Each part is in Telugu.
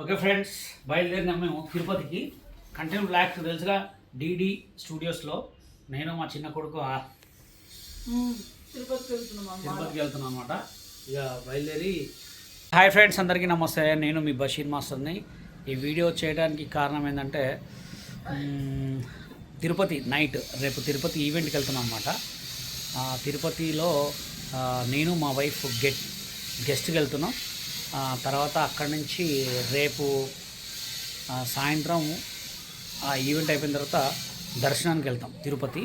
ఓకే ఫ్రెండ్స్, బయలుదేరినాం మేము తిరుపతికి. కంటిన్యూ బ్లాక్ తెలుసుగా, డీడీ స్టూడియోస్లో నేను మా చిన్న కొడుకు తిరుపతికి వెళ్తున్నాం అనమాట. ఇక బయలుదేరి హాయ్ ఫ్రెండ్స్, అందరికీ నమస్తే. నేను మీ బషీర్ మాస్టర్ని. ఈ వీడియో చేయడానికి కారణం ఏంటంటే తిరుపతి నైట్ రేపు తిరుపతి ఈవెంట్కి వెళ్తున్నాం అనమాట. తిరుపతిలో నేను మా వైఫ్ గెస్ట్కి వెళ్తున్నాం. తర్వాత అక్కడి నుంచి రేపు సాయంత్రం ఆ ఈవెంట్ అయిపోయిన తర్వాత దర్శనానికి వెళ్తాం తిరుపతి.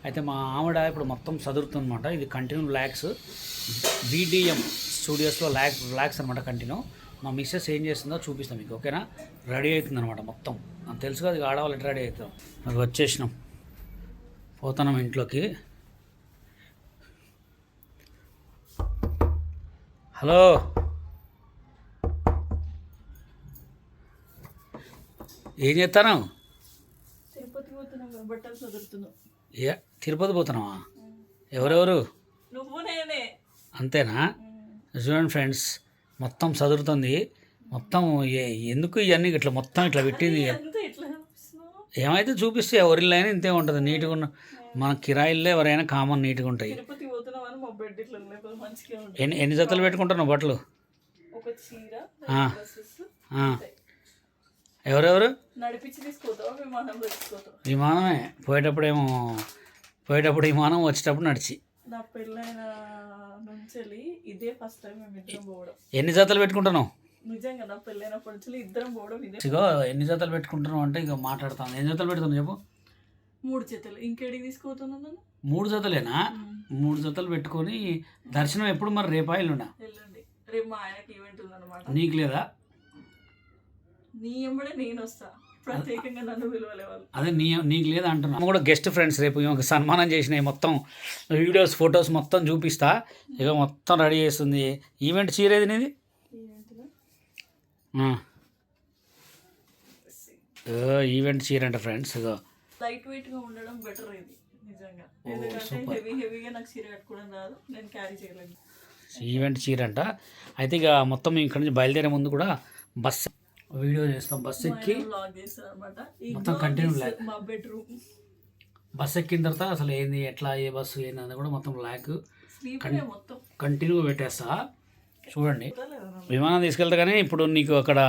అయితే మా ఆవిడ ఇప్పుడు మొత్తం చదువుతుందన్నమాట. ఇది కంటిన్యూ ల్యాక్స్ బీడిఎం స్టూడియోస్లో ల్యాక్స్ అనమాట కంటిన్యూ. మా మిస్సెస్ ఏం చేస్తుందో చూపిస్తాం మీకు, ఓకేనా? రెడీ అవుతుంది అనమాట మొత్తం. నాకు తెలుసు కదా ఆడవాళ్ళు ఎట్లా రెడీ అవుతాం. నాకు వచ్చేసినాం, పోతున్నాం ఇంట్లోకి. హలో, ఏం చేస్తాను? తిరుపతి పోతున్నావా? ఎవరెవరు? అంతేనా? చూడండి ఫ్రెండ్స్, మొత్తం చదువుతుంది మొత్తం. ఎందుకు ఇవన్నీ ఇట్లా మొత్తం ఇట్లా పెట్టింది? ఏమైతే చూపిస్తే ఎవరిల్లు అయినా ఇంతే ఉంటుంది, నీట్గా ఉన్న. మన కిరాయిల్లే ఎవరైనా కామన్ నీట్గా ఉంటాయి. ఎన్ని జతలు పెట్టుకుంటున్నావు బట్టలు? ఎవరెవరు? విమానమే. పోయేటప్పుడు విమానం, వచ్చేటప్పుడు నడిచి. నా పెళ్ళైన నుంచి ఇదే ఫస్ట్ టైం మేము ఇద్దరం పోవడం. ఎన్ని జతలు పెట్టుకుంటున్నావు? నిజంగా నా పెళ్ళైనప్పటి నుంచి ఇద్దరం పోవడం ఇదే. ఇగో ఎన్ని జతలు పెట్టుకుంటున్నావు అంటే ఇక మాట్లాడతాను. ఎన్ని జతలు పెడుతున్నావు చెప్పు? 3 జతలు. ఇంకేడికి తీసుకుపోతున్నాను? 3 జతలేనా? 3 జతలు పెట్టుకొని దర్శనం ఎప్పుడు మరి? రేపా ఎల్లుండా? వెళ్ళండి. రేపు మా ఆయనకి ఈవెంట్ ఉందన్నమాట. నీకు లేదా? నీ ఎంబడే నేను వస్తా, ప్రత్యేకంగా నన్ను పిలవలే వాళ్ళు. అదే నీకు లేదా అంటున్నా. కూడా గెస్ట్ ఫ్రెండ్స్ రేపు ఒక సన్మానం చేసినాయి, మొత్తం వీడియోస్ ఫొటోస్ మొత్తం చూపిస్తా. ఇక మొత్తం రెడీ చేస్తుంది. ఈవెంట్ చీరేది నీది? ఈవెంట్ చీర అంట ఫ్రెండ్స్. ఇక లైట్ వెయిట్ గా ఉండడం బెటర్ ఇది నిజంగా, ఎందుకంటే హెవీగా నాకు చీర కట్టుకోవడం రాదు, నేను క్యారీ చేయలేను. ఈవెంట్ చీర అంట. అయితే ఇక మొత్తం ఇక్కడ నుంచి బయలుదేరే ముందు కూడా బస్ వీడియో చేస్తాం. బస్ ఎక్కి మొత్తం కంటిన్యూ మా బెడ్రూమ్. బస్ ఎక్కిన తర్వాత అసలు ఏంది, ఎట్లా, ఏ బస్సు ఏంది అని కూడా మొత్తం బ్లాక్ కంటిన్యూగా పెట్టేస్తా. చూడండి, విమానం తీసుకెళ్తా. కానీ ఇప్పుడు నీకు అక్కడ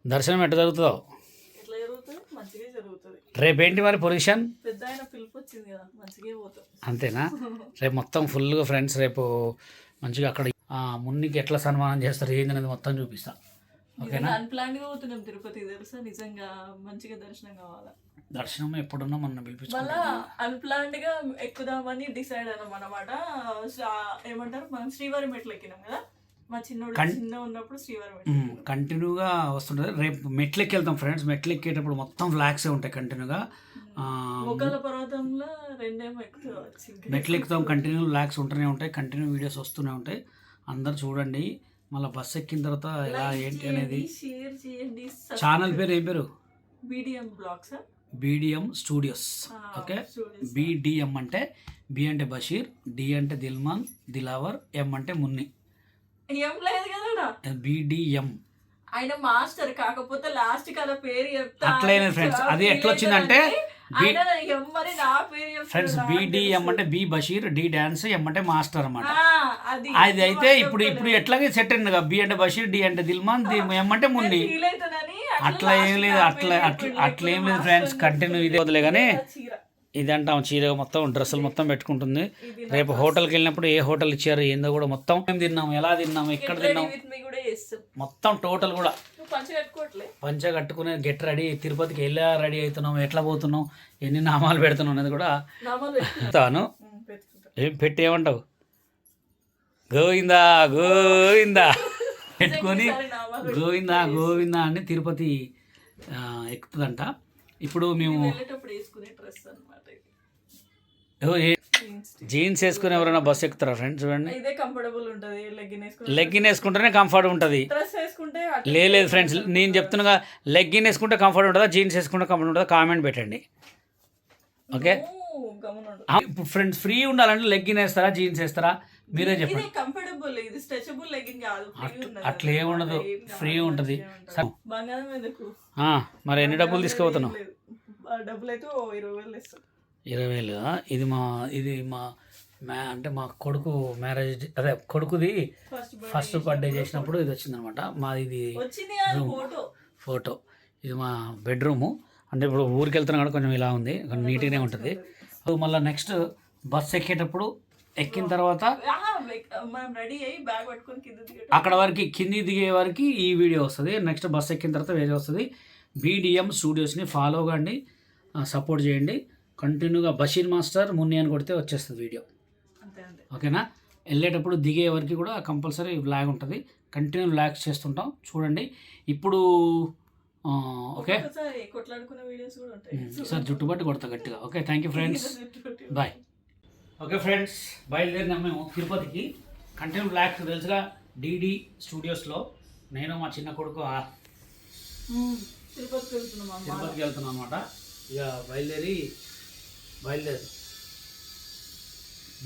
దర్శనం ఎట్లా జరుగుతుందో? రేపేంటి మరి పొజిషన్? అంతేనా? రేపు మొత్తం ఫుల్గా ఫ్రెండ్స్, రేపు మంచిగా అక్కడ మున్నికి ఎట్లా సన్మానం చేస్తారు ఏంది అనేది మొత్తం చూపిస్తా, ఓకేనా? అన్‌ప్లాన్‌గా పోతున్నాం తిరుపతి, తెలుసా? నిజంగా మంచిగా దర్శనం కావాలా. దర్శనం ఎప్పుడున్నా మనం పిలిపించుకుంటాం. మళ్ళా అన్‌ప్లాన్డ్‌గా ఎక్కుదామని డిసైడ్ అయినాం అన్నమాట. ఏమంటారు, మనం శ్రీవారి మెట్లు ఎక్కినాం కదా, మా చిన్నోడు చిన్న ఉన్నప్పుడు శ్రీవారి మెట్లు కంటిన్యూగా వస్తుంటుంది. రేపు మెట్లు ఎక్కి వెళ్తాం ఫ్రెండ్స్. మెట్లు ఎక్కేటప్పుడు మొత్తం ఫ్లాగ్సే ఉంటాయి కంటిన్యూగా. మొగల పర్వతంలో 2 ఏమో ఎక్కుతాం, మెట్లు ఎక్కుతాం, కంటిన్యూ ఫ్లాగ్స్ ఉంటూనే ఉంటాయి, కంటిన్యూ వీడియోస్ వస్తూనే ఉంటాయి. అందరు చూడండి. మళ్ళీ బస్సు ఎక్కిన తర్వాత ఎలా ఏంటి అనేది. షేర్ చేయండి. ఛానల్ పేరు ఏం పేరు? BDM blogs, BDM studios. Okay, BDM అంటే బి అంటే బషీర్, డి అంటే దిల్మాన్ దిలావర్, ఎం అంటే మున్ని. ఏం లేదు కదా బీడిఎం. ఆయన మాస్టర్, కాకపోతే లాస్ట్ కదా పేరు చెప్తా. అట్లయినా ఫ్రెండ్స్, అది ఎట్లా వచ్చిందంటే ఫ్రెండ్స్ బీడిఎం అంటే బి బషీర్, డి డాన్స్, ఎం అంటే మాస్టర్ అనమాట. అది అయితే ఇప్పుడు ఎట్లాగే సెట్ అయింది కదా. బి అంటే బషీర్, డి అంటే దిల్మాన్, ఎం అంటే మున్ని. అట్లా ఏం లేదు, అట్లా ఏం లేదు ఫ్రెండ్స్. కంటిన్యూ ఇదే వదిలే. కానీ ఇది అంటాం చీర మొత్తం డ్రెస్సులు మొత్తం పెట్టుకుంటుంది. రేపు హోటల్కి వెళ్ళినప్పుడు ఏ హోటల్ ఇచ్చారు ఏందో కూడా మొత్తం, మేము తిన్నాము, ఎలా తిన్నాము, ఎక్కడ తిన్నాము మొత్తం టోటల్ కూడా. పంచ కట్టుకునే గెట్ రెడీ, తిరుపతికి వెళ్ళా రెడీ అవుతున్నాం, ఎట్లా పోతున్నాం, ఎన్ని నామాలు పెడుతున్నాం అనేది కూడా చెప్తాను. పెట్టి ఏమంటావు? గోవిందా గోవిందా పెట్టుకొని గోవిందా గోవిందా అని తిరుపతి ఎక్కుతుందంట. ఇప్పుడు మేము జీన్స్ వేసుకుని ఎవరైనా బస్సు ఎక్కుతారా ఫ్రెండ్స్? చూడండి, లెగ్గిన్ వేసుకుంటేనే కంఫర్ట్ ఉంటుంది. లేదు ఫ్రెండ్స్, నేను చెప్తున్నా, లెగ్గిన్ వేసుకుంటే కంఫర్ట్ ఉంటుందా, జీన్స్ వేసుకుంటే కంఫర్ట్ ఉంటుందా? కామెంట్ పెట్టండి, ఓకే? ఇప్పుడు ఫ్రెండ్స్ ఫ్రీ ఉండాలంటే లెగ్గిన్ వేస్తారా, జీన్స్ వేస్తారా? మీరే ఇది చెప్పండి. కంఫర్టబుల్, ఇది స్ట్రెచబుల్ లెగ్గింగ్ కాదు, free ఉన్నది. అట్లా ఏమి ఉండదు, ఫ్రీ ఉంటుంది. బంగారం ఎందుకు? మరి ఎన్ని డబ్బులు తీసుకుపోతున్నావు? డబ్బులు అయితే 20,000 ఇస్తాం. 20,000. ఇది మా అంటే మా కొడుకు మ్యారేజ్, అదే కొడుకుది ఫస్ట్ బర్త్డే చేసినప్పుడు ఇది వచ్చిందనమాట. మాది ఇది ఫోటో. ఇది మా బెడ్రూము. అంటే ఇప్పుడు ఊరికి వెళ్తున్నా కూడా కొంచెం ఇలా ఉంది, కొంచెం నీట్గానే ఉంటుంది. మళ్ళీ నెక్స్ట్ బస్ ఎక్కేటప్పుడు ఎక్కిన తర్వాత అక్కడ వరకు కింది దిగే వరకు ఈ వీడియో వస్తుంది. నెక్స్ట్ బస్ ఎక్కిన తర్వాత వేరే వస్తుంది. BDM స్టూడియోస్ని ఫాలో కండి, సపోర్ట్ చేయండి. కంటిన్యూగా బషీర్ మాస్టర్ మున్ని అని కొడితే వచ్చేస్తుంది వీడియో. ఓకేనా? వెళ్ళేటప్పుడు దిగే వరకు కూడా కంపల్సరీ వ్లాగ్ ఉంటుంది. కంటిన్యూ వ్లాగ్స్ చేస్తుంటాం, చూడండి. ఇప్పుడు ఓకే సార్, జుట్టుబట్టి కొడతా గట్టిగా. Okay, thank you friends, bye. Okay friends, బయలుదేరినాం మేము తిరుపతికి. కంటిన్యూ వ్లాగ్స్ తెలుసుగా DD స్టూడియోస్లో. నేను మా చిన్న కొడుకు తిరుపతికి వెళ్తున్నాం అనమాట. ఇక బయలుదేరి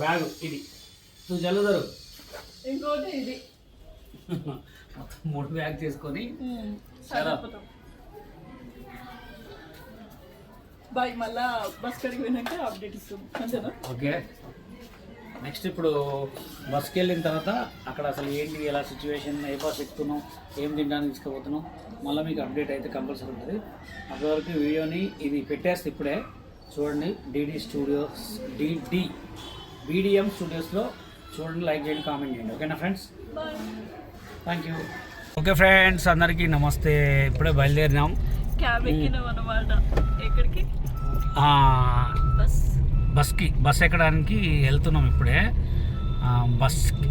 బ్యాగ్ ఇది జల్లుదరు ఇంకోటి ఇది మొత్తం 3 బ్యాగ్ తీసుకొని బాయ్. మళ్ళా బస్ కడికి పోయినాక అప్డేట్ ఇస్తాం, అంతేనా? ఓకే. నెక్స్ట్ ఇప్పుడు బస్కి వెళ్ళిన తర్వాత అక్కడ అసలు ఏంటి, ఎలా సిచ్యువేషన్, ఏ బస్ ఎక్కుతున్నాం, ఏం తినడానికి తీసుకుపోతున్నాం, మళ్ళీ మీకు అప్డేట్ అయితే కంపల్సరీ ఉంటుంది. అప్పటివరకు వీడియోని ఇది పెట్టేస్తే ఇప్పుడే చూడండి. BDM స్టూడియోస్లో చూడండి, లైక్ చేయండి, కామెంట్ చేయండి. ఓకేనా friends? Thank you. Okay friends, అందరికీ నమస్తే. ఇప్పుడే బయలుదేరినాం. క్యాబ్ ఎక్కినాం అన్నమాట. ఎక్కడికి? బస్ ఎక్కడానికి వెళ్తున్నాం ఇప్పుడే.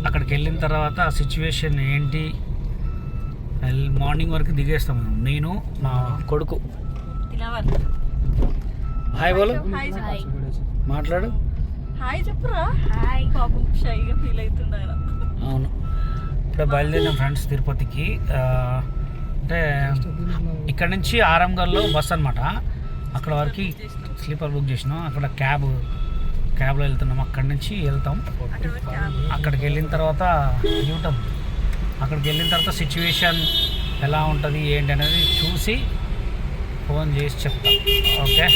అక్కడికి వెళ్ళిన తర్వాత సిచ్యువేషన్ ఏంటి, మార్నింగ్ వరకు దిగేస్తాం నేను, మా కొడుకు. హాయ్ బోలు, మాట్లాడు. హాయ్ చెప్పురా. హాయ్. పాపం షైగా ఫీల్ అవుతుంది ఆయన. అవును, ఇప్పుడే బయలుదేరినాం ఫ్రెండ్స్ తిరుపతికి. అంటే ఇక్కడ నుంచి ఆరంగల్లో బస్ అనమాట. అక్కడ వరకు స్లీపర్ బుక్ చేసినాం. అక్కడ క్యాబ్లో వెళ్తున్నాం. అక్కడి నుంచి వెళ్తాం. అక్కడికి వెళ్ళిన తర్వాత యూటర్న్. అక్కడికి వెళ్ళిన తర్వాత సిచ్యువేషన్ ఎలా ఉంటుంది ఏంటి అనేది చూసి ఫోన్ చేసి చెప్తాం. ఓకే,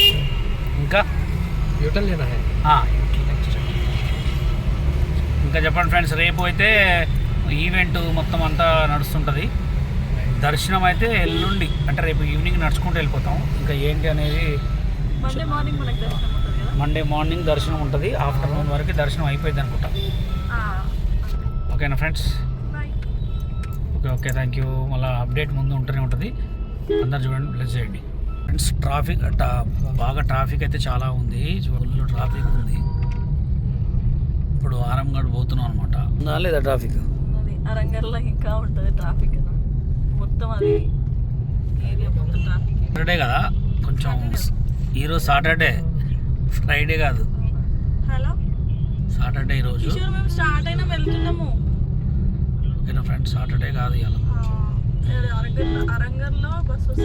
ఇంకా యూటర్న్ లేదా? ఇంకా చెప్పండి ఫ్రెండ్స్. రేపు అయితే ఈవెంట్ మొత్తం అంతా నడుస్తుంటుంది. దర్శనం అయితే ఎల్లుండి, అంటే రేపు ఈవినింగ్ నడుచుకుంటూ వెళ్ళిపోతాం. ఇంకా ఏంటి అనేది మండే మార్నింగ్ దర్శనం ఉంటుంది. ఆఫ్టర్నూన్ వరకు దర్శనం అయిపోయింది అనుకుంటా. ఓకేనా ఫ్రెండ్స్? Okay, thank you. మళ్ళీ అప్డేట్ ముందు ఉంటూనే ఉంటుంది. అందరు చూడండి, ప్లస్ చేయండి ఫ్రెండ్స్. బాగా ట్రాఫిక్ అయితే చాలా ఉంది, ఫుల్ ట్రాఫిక్ ఉంది. ఇప్పుడు ఆరంగడ్ పోతున్నాం అనమాట. ఉందా లేదా ట్రాఫిక్? ఆరంగడ్లో ఇంకా ఉంటుంది ట్రాఫిక్ మొత్తం. అది ఏరియా మొత్తం ట్రాఫిక్. సాటర్డే కదా కొంచెం. ఈరోజు సాటర్డే, ఫ్రైడే కాదు. హలో, సాటర్డే ఈరోజు. మేము స్టార్ట్ అయినా వెళ్తున్నాము. ఓకేనా ఫ్రెండ్స్, సాటర్డే కాదు ఇవాళ. అరంగర్లో బస్సు